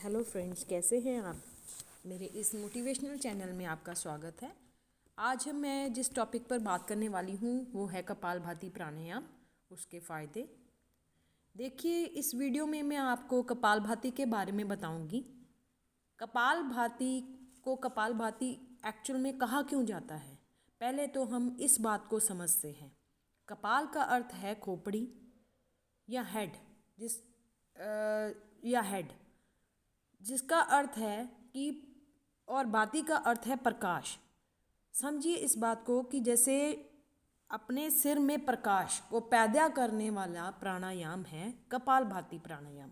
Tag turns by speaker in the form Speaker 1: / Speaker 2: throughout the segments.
Speaker 1: Hello friends, कैसे हैं आप। मेरे इस मोटिवेशनल चैनल में आपका स्वागत है। आज मैं जिस टॉपिक पर बात करने वाली हूँ वो है कपालभाति प्राणायाम, उसके फ़ायदे। देखिए, इस वीडियो में मैं आपको कपालभाति के बारे में बताऊँगी। कपालभाति को कपालभाति एक्चुअल में कहा क्यों जाता है, पहले तो हम इस बात को समझते हैं। कपाल का अर्थ है खोपड़ी या हेड, या हेड, जिसका अर्थ है कि, और भाति का अर्थ है प्रकाश। समझिए इस बात को कि जैसे अपने सिर में प्रकाश को पैदा करने वाला प्राणायाम है कपालभाति प्राणायाम।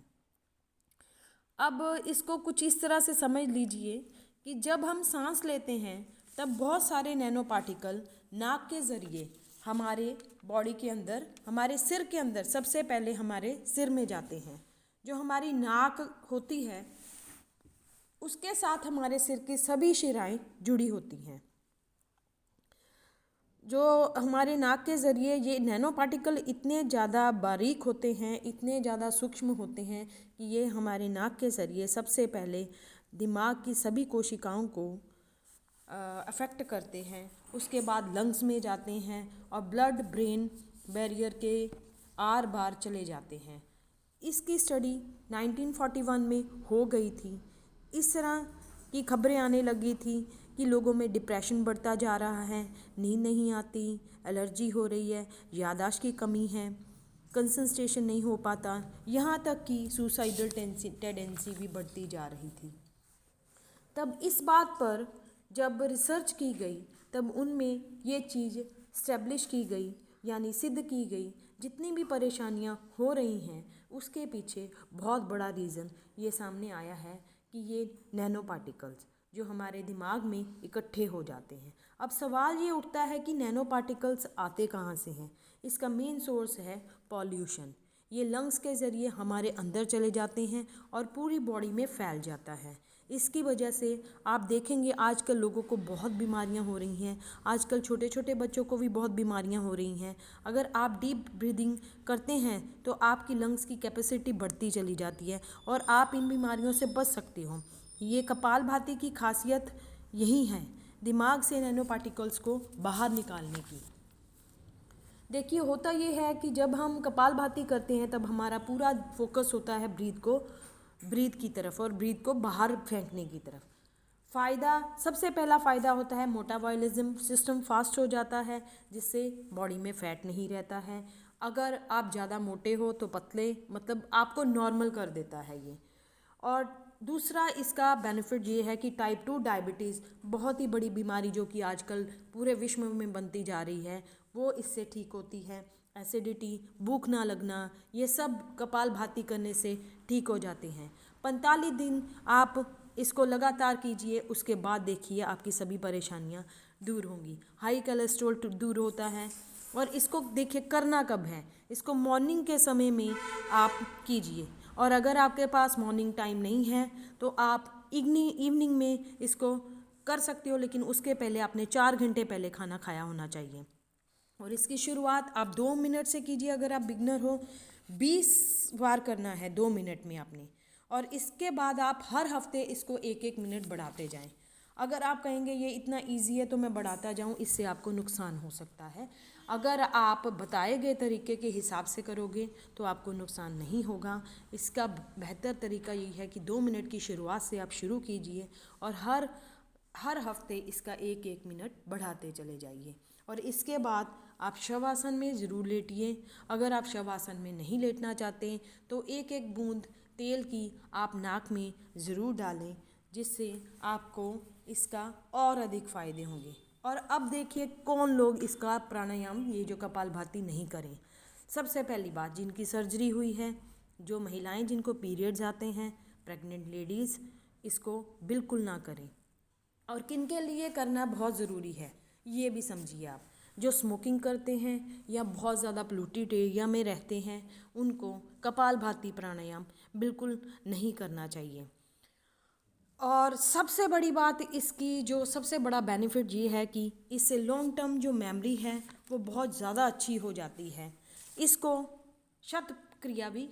Speaker 1: अब इसको कुछ इस तरह से समझ लीजिए कि जब हम सांस लेते हैं तब बहुत सारे नैनो पार्टिकल नाक के ज़रिए हमारे बॉडी के अंदर, हमारे सिर के अंदर, सबसे पहले हमारे सिर में जाते हैं। जो हमारी नाक होती है उसके साथ हमारे सिर की सभी शिराएं जुड़ी होती हैं। जो हमारे नाक के ज़रिए ये नैनो पार्टिकल इतने ज़्यादा बारीक होते हैं, इतने ज़्यादा सूक्ष्म होते हैं कि ये हमारे नाक के ज़रिए सबसे पहले दिमाग की सभी कोशिकाओं को अफेक्ट करते हैं। उसके बाद लंग्स में जाते हैं और ब्लड ब्रेन बैरियर के आर पार चले जाते हैं। इसकी स्टडी 1941 में हो गई थी। इस तरह की खबरें आने लगी थी कि लोगों में डिप्रेशन बढ़ता जा रहा है, नींद नहीं आती, एलर्जी हो रही है, याददाश्त की कमी है, कंसंट्रेशन नहीं हो पाता, यहाँ तक कि सुसाइडल टेंडेंसी भी बढ़ती जा रही थी। तब इस बात पर जब रिसर्च की गई तब उनमें ये चीज़ स्टैब्लिश की गई, यानी सिद्ध की गई, जितनी भी परेशानियां हो रही हैं उसके पीछे बहुत बड़ा रीज़न ये सामने आया है कि ये नैनो पार्टिकल्स जो हमारे दिमाग में इकट्ठे हो जाते हैं। अब सवाल ये उठता है कि नैनो पार्टिकल्स आते कहाँ से हैं। इसका मेन सोर्स है पॉल्यूशन। ये लंग्स के ज़रिए हमारे अंदर चले जाते हैं और पूरी बॉडी में फैल जाता है। इसकी वजह से आप देखेंगे आजकल लोगों को बहुत बीमारियां हो रही हैं। आजकल छोटे छोटे बच्चों को भी बहुत बीमारियां हो रही हैं। अगर आप डीप ब्रीदिंग करते हैं तो आपकी लंग्स की कैपेसिटी बढ़ती चली जाती है और आप इन बीमारियों से बच सकते हो। ये कपालभाति की खासियत यही है, दिमाग से नैनो पार्टिकल्स को बाहर निकालने की। देखिए, होता ये है कि जब हम कपालभाति करते हैं तब हमारा पूरा फोकस होता है ब्रीथ की तरफ और ब्रीथ को बाहर फेंकने की तरफ। सबसे पहला फ़ायदा होता है मेटाबॉलिज्म सिस्टम फास्ट हो जाता है, जिससे बॉडी में फैट नहीं रहता है। अगर आप ज़्यादा मोटे हो तो पतले, मतलब आपको नॉर्मल कर देता है ये। और दूसरा इसका बेनिफिट ये है कि टाइप 2 डायबिटीज़, बहुत ही बड़ी बीमारी जो कि आजकल पूरे विश्व में बनती जा रही है, वो इससे ठीक होती है। एसिडिटी, भूख ना लगना, ये सब कपालभाति करने से ठीक हो जाते हैं। 45 दिन आप इसको लगातार कीजिए, उसके बाद देखिए आपकी सभी परेशानियां दूर होंगी। हाई कोलेस्ट्रॉल दूर होता है। और इसको देखिए करना कब है, इसको मॉर्निंग के समय में आप कीजिए। और अगर आपके पास मॉर्निंग टाइम नहीं है तो आप इवनिंग में इसको कर सकते हो, लेकिन उसके पहले आपने 4 घंटे पहले खाना खाया होना चाहिए। और इसकी शुरुआत आप 2 मिनट से कीजिए। अगर आप बिगनर हो, 20 बार करना है 2 मिनट में आपने। और इसके बाद आप हर हफ्ते इसको 1-1 मिनट बढ़ाते जाएं। अगर आप कहेंगे ये इतना इजी है तो मैं बढ़ाता जाऊं, इससे आपको नुकसान हो सकता है। अगर आप बताए गए तरीके के हिसाब से करोगे तो आपको नुकसान नहीं होगा। इसका बेहतर तरीका यही है कि 2 मिनट की शुरुआत से आप शुरू कीजिए और हर हफ्ते इसका 1-1 मिनट बढ़ाते चले जाइए। और इसके बाद आप शवासन में ज़रूर लेटिए। अगर आप शवासन में नहीं लेटना चाहते तो 1-1 बूंद तेल की आप नाक में ज़रूर डालें, जिससे आपको इसका और अधिक फ़ायदे होंगे। और अब देखिए कौन लोग इसका प्राणायाम, ये जो कपालभाति, नहीं करें। सबसे पहली बात, जिनकी सर्जरी हुई है, जो महिलाएं जिनको पीरियड्स आते हैं, प्रेग्नेंट लेडीज़, इसको बिल्कुल ना करें। और किनके लिए करना बहुत ज़रूरी है ये भी समझिए आप। जो स्मोकिंग करते हैं या बहुत ज़्यादा पोल्यूटेड एरिया में रहते हैं, उनको कपालभाति प्राणायाम बिल्कुल नहीं करना चाहिए। और सबसे बड़ी बात इसकी, जो सबसे बड़ा बेनिफिट ये है कि इससे लॉन्ग टर्म जो मेमोरी है वो बहुत ज़्यादा अच्छी हो जाती है। इसको शत क्रिया भी